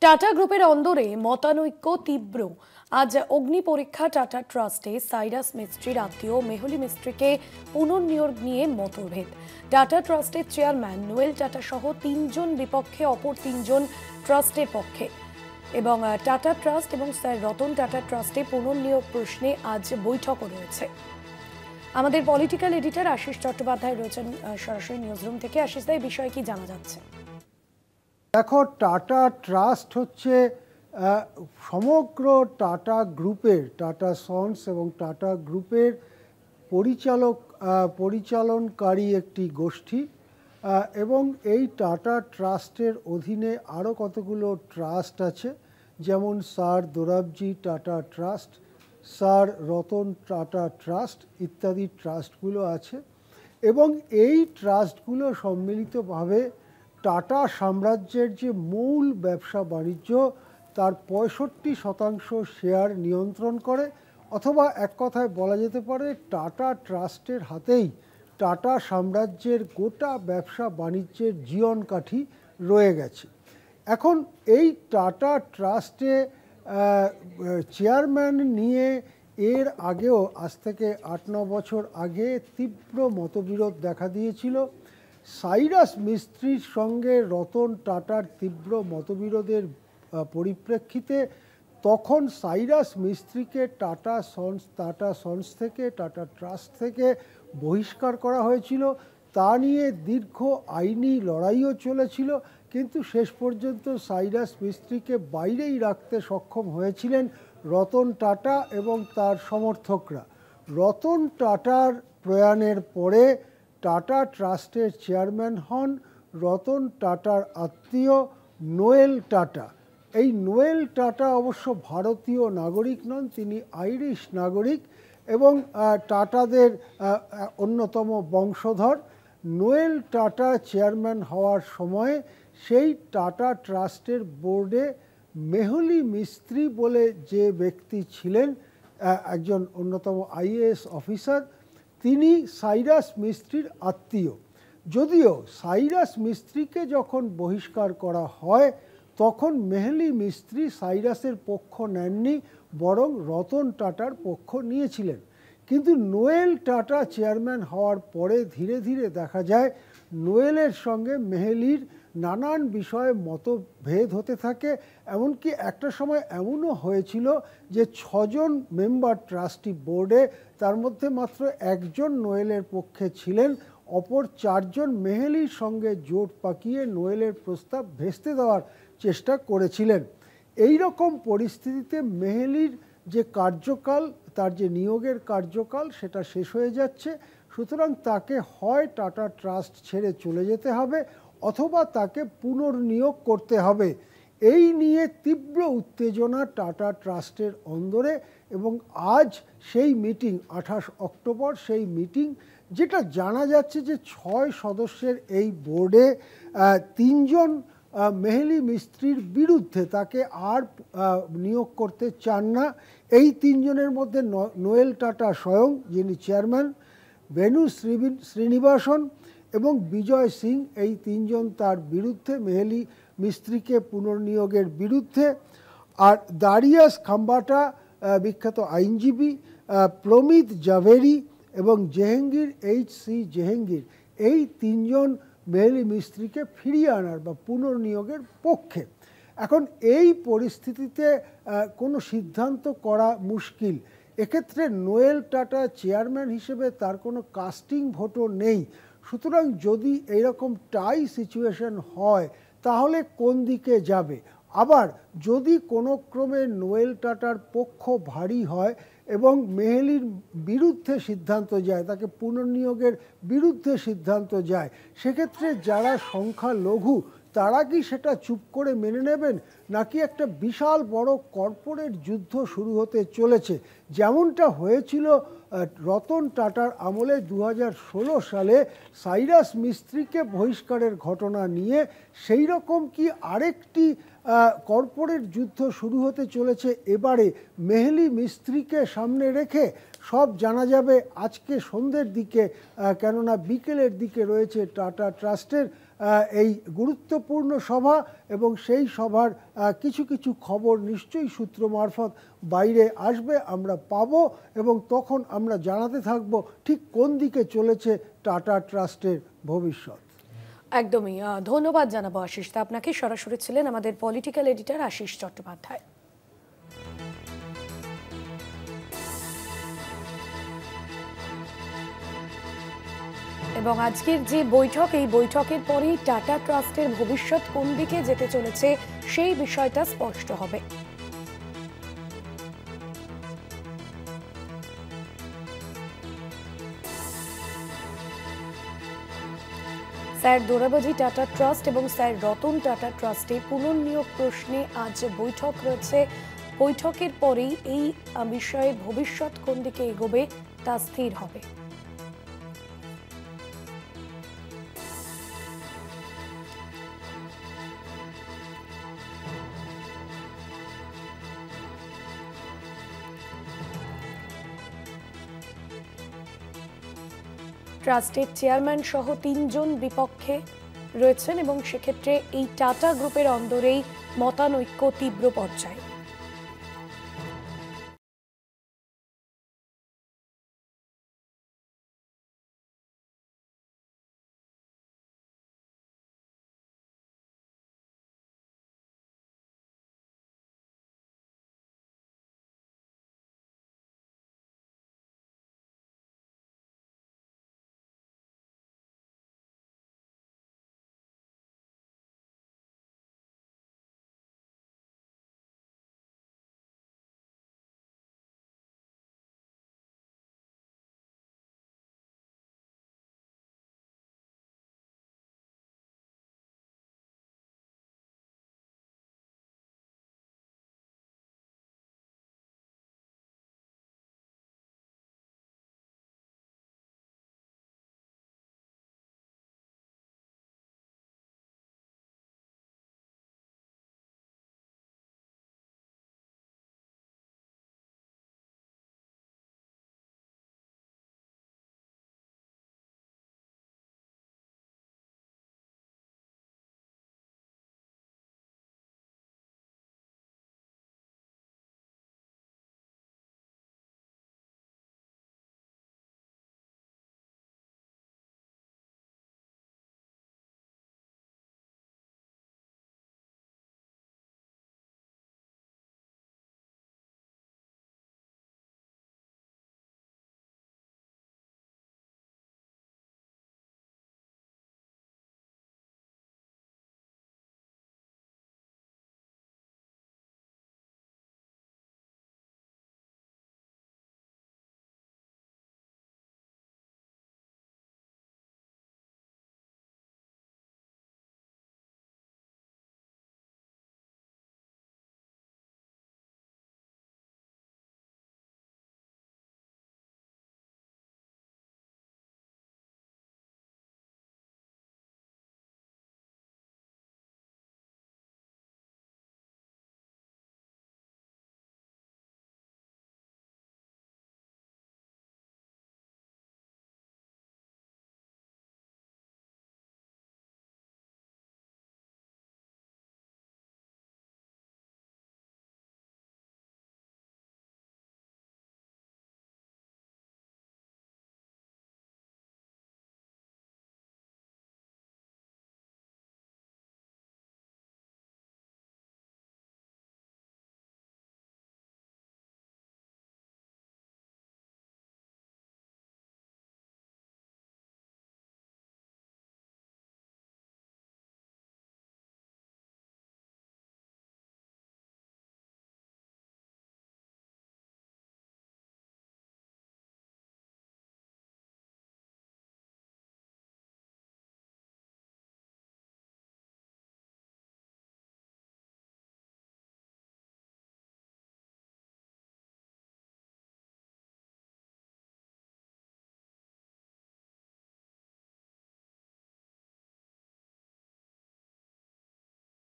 Tata গ্রুপের অন্দরে মতানৈক্য তীব্র। আজ অগ্নি পরীক্ষা টাটা ট্রাস্টে সাইরাস মিস্ত্রির আত্মীয় মেহুলি মিস্ত্রিকে পুনর্নিয়োগ নিয়ে মতভেদ। টাটা ট্রাস্টের চেয়ারম্যান নোয়েল টাটা সহ তিনজন বিপক্ষে, অপর তিনজন ট্রাস্টের পক্ষে। এবং টাটা ট্রাস্ট এবং স্যার রতন টাটা ট্রাস্টে পুনর্নিয়োগ প্রশ্নে আজ বৈঠকও রয়েছে। আমাদের পলিটিক্যাল এডিটর আশিস চট্টোপাধ্যায় রয়েছেন সরাসরি নিউজরুম থেকে। আশিস দা, এই বিষয়ে কি জানা যাচ্ছে? দেখো, টাটা ট্রাস্ট হচ্ছে সমগ্র টাটা গ্রুপের, টাটা সন্স এবং টাটা গ্রুপের পরিচালনকারী একটি গোষ্ঠী। এবং এই টাটা ট্রাস্টের অধীনে আরও কতগুলো ট্রাস্ট আছে, যেমন sir Dorabji tata trust, sir Ratan Tata trust ইত্যাদি ট্রাস্টগুলো আছে। এবং এই ট্রাস্টগুলো সম্মিলিতভাবে টাটা সাম্রাজ্যের যে মূল ব্যবসা বাণিজ্য তার 65% শেয়ার নিয়ন্ত্রণ করে, অথবা এক কথায় বলা যেতে পারে টাটা ট্রাস্টের হাতেই টাটা সাম্রাজ্যের গোটা ব্যবসা বাণিজ্যের জীবনকাঠি রয়ে গেছে। এখন এই টাটা ট্রাস্টে চেয়ারম্যান নিয়ে এর আগেও আজ থেকে 8-9 বছর আগে তীব্র মতবিরোধ দেখা দিয়েছিল। সাইরাস মিস্ত্রির সঙ্গে রতন টাটার তীব্র মতবিরোধের পরিপ্রেক্ষিতে তখন সাইরাস মিস্ত্রিকে টাটা সন্স থেকে, টাটা ট্রাস্ট থেকে বহিষ্কার করা হয়েছিল। তা নিয়ে দীর্ঘ আইনি লড়াইও চলেছিল, কিন্তু শেষ পর্যন্ত সাইরাস মিস্ত্রিকে বাইরেই রাখতে সক্ষম হয়েছিলেন রতন টাটা এবং তার সমর্থকরা। রতন টাটার প্রয়াণের পরে টাটা ট্রাস্টের চেয়ারম্যান হন রতন টাটার আত্মীয় নোয়েল টাটা। এই নোয়েল টাটা অবশ্য ভারতীয় নাগরিক নন, তিনি আইরিশ নাগরিক এবং টাটাদের অন্যতম বংশধর। নোয়েল টাটা চেয়ারম্যান হওয়ার সময় সেই টাটা ট্রাস্টের বোর্ডে মেহুলি মিস্ত্রি বলে যে ব্যক্তি ছিলেন, একজন অন্যতম আইএএস অফিসার, তিনি সাইরাস মিস্ত্রির আত্মীয়। যদিও সাইরাস মিস্ত্রিকে যখন বহিষ্কার করা হয় তখন মেহুলি মিস্ত্রি সাইরাসের পক্ষ নেননি, বরং রতন টাটার পক্ষ নিয়েছিলেন। কিন্তু নোয়েল টাটা চেয়ারম্যান হওয়ার পরে ধীরে ধীরে দেখা যায় নোয়েলের সঙ্গে মেহুলির নানান বিষয়ে মতভেদ হতে থাকে। এমনকি একটা সময় এমনও হয়েছিল যে 6 জন মেম্বার ট্রাস্টি বোর্ডে, তার মধ্যে মাত্র একজন নোয়েলের পক্ষে ছিলেন, অপর 4 জন মেহুলির সঙ্গে জোট পাকিয়ে নোয়েলের প্রস্তাব ভেস্তে দেওয়ার চেষ্টা করেছিলেন। এই রকম পরিস্থিতিতে মেহুলির যে কার্যকাল, তার যে নিয়োগের কার্যকাল, সেটা শেষ হয়ে যাচ্ছে। সুতরাং তাকে হয় টাটা ট্রাস্ট ছেড়ে চলে যেতে হবে অথবা তাকে পুনর্নিয়োগ করতে হবে। এই নিয়ে তীব্র উত্তেজনা টাটা ট্রাস্টের অন্দরে। এবং আজ সেই মিটিং, 28 অক্টোবর সেই মিটিং, যেটা জানা যাচ্ছে যে 6 সদস্যের এই বোর্ডে 3 জন মেহুলি মিস্ত্রির বিরুদ্ধে, তাকে আর নিয়োগ করতে চান না। এই 3 জনের মধ্যে নোয়েল টাটা স্বয়ং, যিনি চেয়ারম্যান, ভেনু শ্রীনিবাসন এবং বিজয় সিং, এই 3 জন তার বিরুদ্ধে, মেহুলি মিস্ত্রিকে পুনর্নিয়োগের বিরুদ্ধে। আর দারিয়াস খাম্বাটা, বিখ্যাত আইনজীবী, প্রমিত জাভেরি এবং জেহেঙ্গির এইচ.সি. জেহেঙ্গির, এই 3 জন মেহুলি মিস্ত্রিকে ফিরিয়ে আনার বা পুনর্নিয়োগের পক্ষে। এখন এই পরিস্থিতিতে কোনো সিদ্ধান্ত করা মুশকিল। এক্ষেত্রে নোয়েল টাটা চেয়ারম্যান হিসেবে তার কোনো কাস্টিং ভোটও নেই। সুতরাং যদি এইরকম টাই সিচুয়েশন হয় তাহলে কোন দিকে যাবে? আবার যদি কোনো ক্রমে নোয়েল টাটার পক্ষ ভারী হয় এবং মেহুলির বিরুদ্ধে সিদ্ধান্ত যায়, তাকে পুনর্নিয়োগের বিরুদ্ধে সিদ্ধান্ত যায়, সেক্ষেত্রে যারা সংখ্যালঘু তারা কি সেটা চুপ করে মেনে নেবেন, নাকি একটা বিশাল বড় কর্পোরেট যুদ্ধ শুরু হতে চলেছে? যেমনটা হয়েছিল রতন টাটার আমলে 2016 সালে সাইরাস মিস্ত্রিকে বহিষ্কারের ঘটনা নিয়ে, সেই রকম কি আরেকটি কর্পোরেট যুদ্ধ শুরু হতে চলেছে এবারে মেহুলি মিস্ত্রিকে সামনে রেখে? সব জানা যাবে আজকে সন্ধ্যের দিকে, কেননা বিকেলের দিকে রয়েছে টাটা ট্রাস্টের এই গুরুত্বপূর্ণ সভা এবং সেই সভার কিছু কিছু খবর নিশ্চয়ই সূত্র মারফত বাইরে আসবে, আমরা পাব এবং তখন আমরা জানাতে থাকব ঠিক কোন দিকে চলেছে টাটা ট্রাস্টের ভবিষ্যৎ। একদমই ধন্যবাদ জানাবো আশিস। তা আপনাকে সরাসরি ছিলেন আমাদের পলিটিক্যাল এডিটর আশিস চট্টোপাধ্যায়। এবং আজকের যে বৈঠক, এই বৈঠকের পরেই টাটা ট্রাস্টের ভবিষ্যৎ কোন দিকে যেতে চলেছে সেই বিষয়টা স্পষ্ট হবে। স্যার দোরাবাজি টাটা ট্রাস্ট এবং স্যার রতন টাটা ট্রাস্টে পুনর্নিয়োগ প্রশ্নে আজ বৈঠক রয়েছে। বৈঠকের পরেই এই বিষয়ে ভবিষ্যৎ কোন দিকে এগোবে তা স্থির হবে। ট্রাস্টের চেয়ারম্যান সহ ৩ জন বিপক্ষে রয়েছেন এবং সেক্ষেত্রে এই টাটা গ্রুপের অন্দরেই মতানৈক্য তীব্র পর্যায়ে।